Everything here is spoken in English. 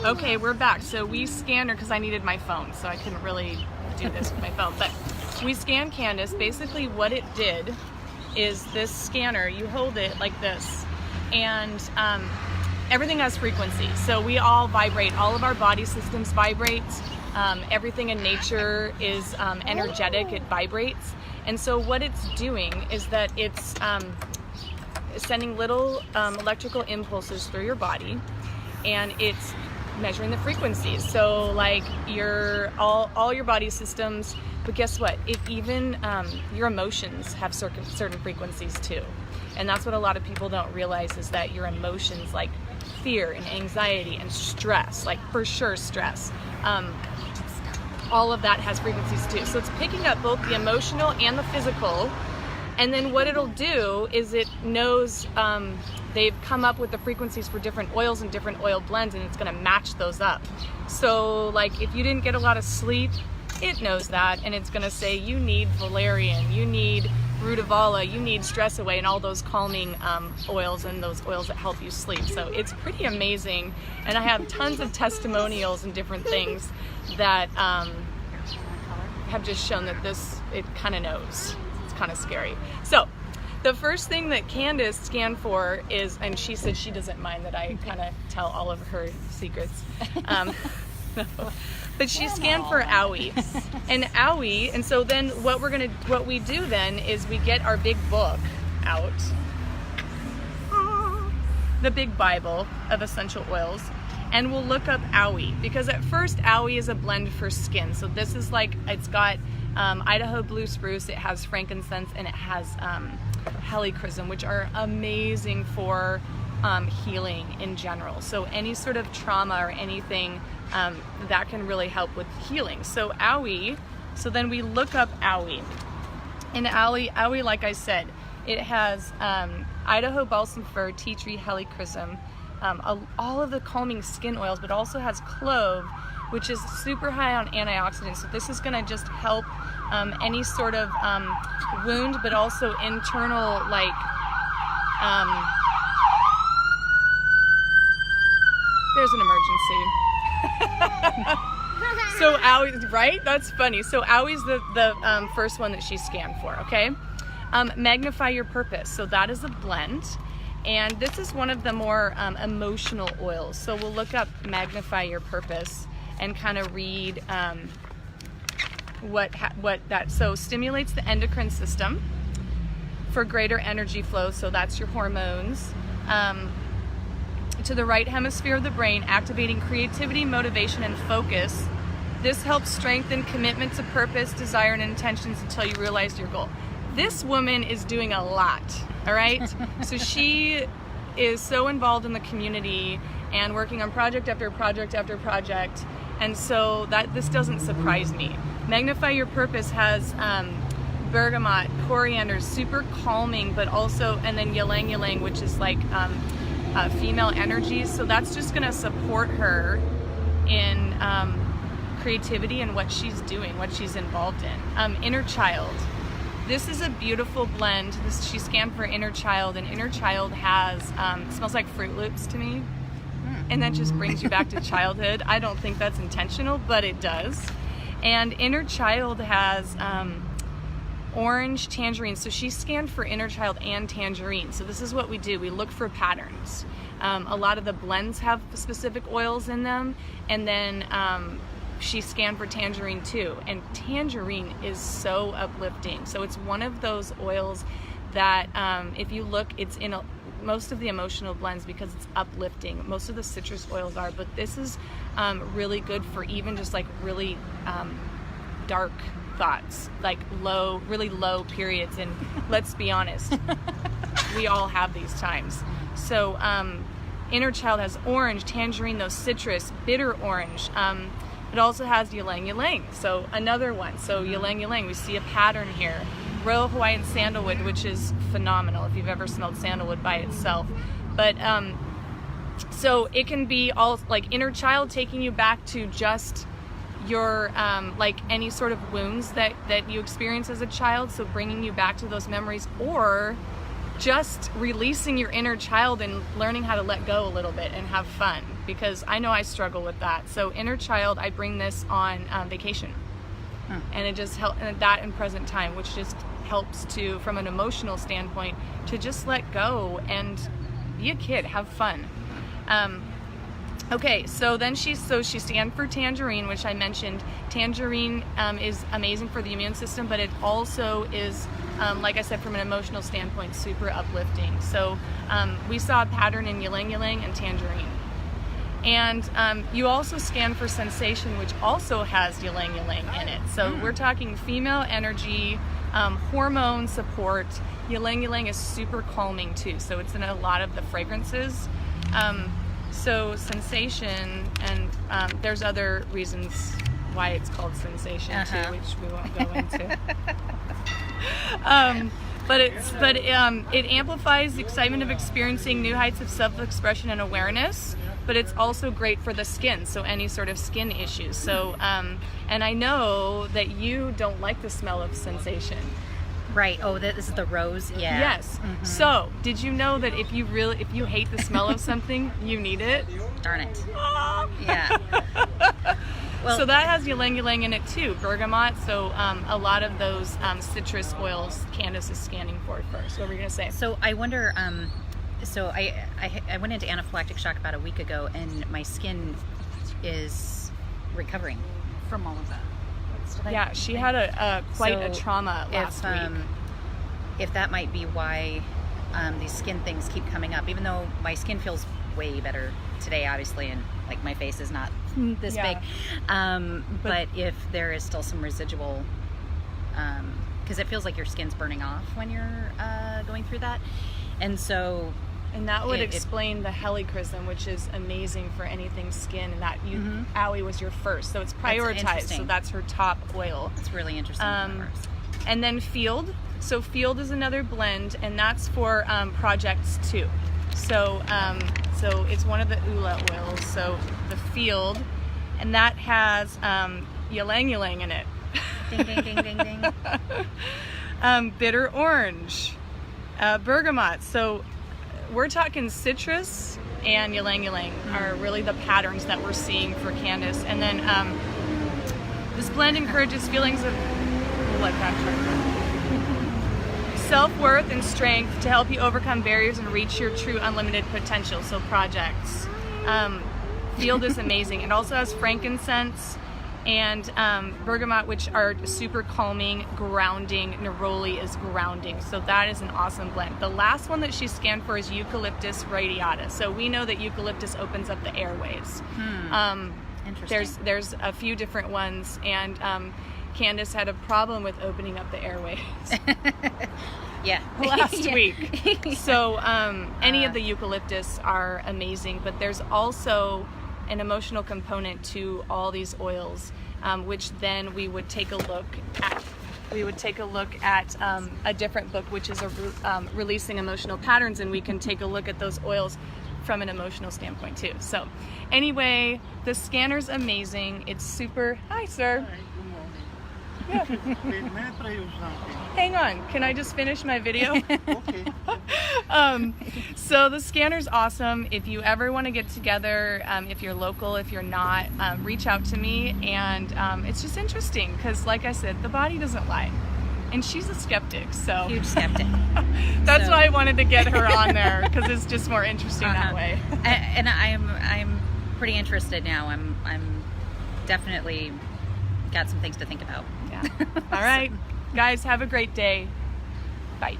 Okay, we're back. So we scanned her because I needed my phone, so I couldn't really do this with my phone. But we scanned Candace. Basically what it did is this scanner, you hold it like this, and everything has frequency. So we all vibrate. All of our body systems vibrate. Everything in nature is energetic. It vibrates. And so what it's doing is that it's sending little electrical impulses through your body, and it's measuring the frequencies. So like all your body systems, but guess what? It even your emotions have certain frequencies too. And that's what a lot of people don't realize, is that your emotions, like fear and anxiety and stress, like for sure stress, all of that has frequencies too. So it's picking up both the emotional and the physical. And then what it'll do is it knows they've come up with the frequencies for different oils and different oil blends, and it's going to match those up. So like if you didn't get a lot of sleep, it knows that, and it's going to say you need valerian, you need rutavala, you need stress away, and all those calming oils and those oils that help you sleep. So it's pretty amazing, and I have tons of testimonials and different things that have just shown that it kind of knows. It's kind of scary. So the first thing that Candace scanned for is, and she said she doesn't mind that I kind of tell all of her secrets, no. But she scanned for owie, and so then what we do then is we get our big book out, the big Bible of essential oils, and we'll look up owie, because at first owie is a blend for skin. So this is like, it's got Idaho blue spruce, it has frankincense, and it has helichrysum, which are amazing for healing in general. So any sort of trauma or anything that can really help with healing. So owie, so then we look up owie. And owie, like I said, it has Idaho balsam fir, tea tree, helichrysum, all of the calming skin oils, but also has clove, which is super high on antioxidants. So this is going to just help any sort of wound, but also internal, like there's an emergency. So owie, right? That's funny. So owie's the first one that she scanned for, okay? Magnify your purpose. So that is a blend. And this is one of the more emotional oils. So we'll look up Magnify Your Purpose and kind of read what that, so stimulates the endocrine system for greater energy flow. So that's your hormones. To the right hemisphere of the brain, activating creativity, motivation, and focus. This helps strengthen commitment to purpose, desire, and intentions until you realize your goal. This woman is doing a lot, all right? So she is so involved in the community and working on project after project after project, and so this doesn't surprise me. Magnify Your Purpose has bergamot, coriander, super calming, but also, and then ylang ylang, which is like female energies. So that's just going to support her in creativity and what she's doing, what she's involved in. Inner Child. This is a beautiful blend. She scanned for Inner Child, and Inner Child has, smells like Fruit Loops to me. And that just brings you back to childhood. I don't think that's intentional, but it does. And Inner Child has orange, tangerine. So she scanned for Inner Child and tangerine. So this is what we do. We look for patterns. A lot of the blends have specific oils in them, and then she scanned for tangerine too. And tangerine is so uplifting. So it's one of those oils that if you look, it's in most of the emotional blends because it's uplifting. Most of the citrus oils are, but this is really good for even just like really dark thoughts, like really low periods. And let's be honest, we all have these times. So Inner Child has orange, tangerine, those citrus, bitter orange. It also has ylang ylang, so another one. So ylang ylang, we see a pattern here. Royal Hawaiian sandalwood, which is phenomenal if you've ever smelled sandalwood by itself. But so it can be all like Inner Child, taking you back to just your like any sort of wounds that you experience as a child, so bringing you back to those memories, or just releasing your inner child and learning how to let go a little bit and have fun, because I know I struggle with that. So inner child, I bring this on vacation, and it just helps that in present time, which just helps to, from an emotional standpoint, to just let go and be a kid, have fun. Okay, so then she stands for Tangerine, which I mentioned. Tangerine is amazing for the immune system, but it also is, like I said, from an emotional standpoint, super uplifting. So we saw a pattern in Ylang Ylang and Tangerine. And you also scan for Sensation, which also has Ylang Ylang in it. So we're talking female energy, hormone support. Ylang Ylang is super calming too, so it's in a lot of the fragrances. So Sensation, and there's other reasons why it's called Sensation too, which we won't go into. But it amplifies the excitement of experiencing new heights of self-expression and awareness. But it's also great for the skin, so any sort of skin issues. So, and I know that you don't like the smell of Sensation. Right. Oh, this is the rose. Yeah. Yes. So, did you know that if you hate the smell of something, you need it? Darn it. Yeah. Well, so that has Ylang Ylang in it too, bergamot. So a lot of those citrus oils Candace is scanning for first. What were you gonna say? So I wonder. So I went into anaphylactic shock about a week ago, and my skin is recovering from all of that. Yeah, she had quite a trauma last week. If that might be why these skin things keep coming up, even though my skin feels way better today, obviously, and like my face is not this big. But if there is still some residual, because it feels like your skin's burning off when you're going through that, and so. And that would explain the helichrysum, which is amazing for anything skin, and that Aloe was your first, so it's prioritized. So that's her top oil. It's really interesting. And then Field. So Field is another blend, and that's for projects too. So so it's one of the Ula oils. So the Field, and that has Ylang Ylang in it. Ding ding ding ding ding. Bitter orange, bergamot. So we're talking citrus and Ylang Ylang are really the patterns that we're seeing for Candace. And then this blend encourages feelings of self-worth and strength to help you overcome barriers and reach your true unlimited potential. So projects. Field is amazing. It also has frankincense and bergamot, which are super calming, grounding. Neroli is grounding, so that is an awesome blend. The last one that she scanned for is Eucalyptus Radiata. So we know that eucalyptus opens up the airways. Interesting. There's a few different ones, and Candace had a problem with opening up the airways. Last week. So any of the eucalyptus are amazing, but there's also an emotional component to all these oils, which then we would take a look at. We would take a look at a different book, which is Releasing Emotional Patterns, and we can take a look at those oils from an emotional standpoint too. So anyway, the scanner's amazing. It's super. Hi, sir. May I try you something? Hang on, can I just finish my video? Okay. So the scanner's awesome. If you ever want to get together, if you're local, if you're not, reach out to me. And it's just interesting because, like I said, the body doesn't lie. And she's a skeptic, so. Huge skeptic. That's why I wanted to get her on there, because it's just more interesting that way. And I'm pretty interested now. I'm definitely got some things to think about. Yeah. All right. Guys, have a great day. Bye.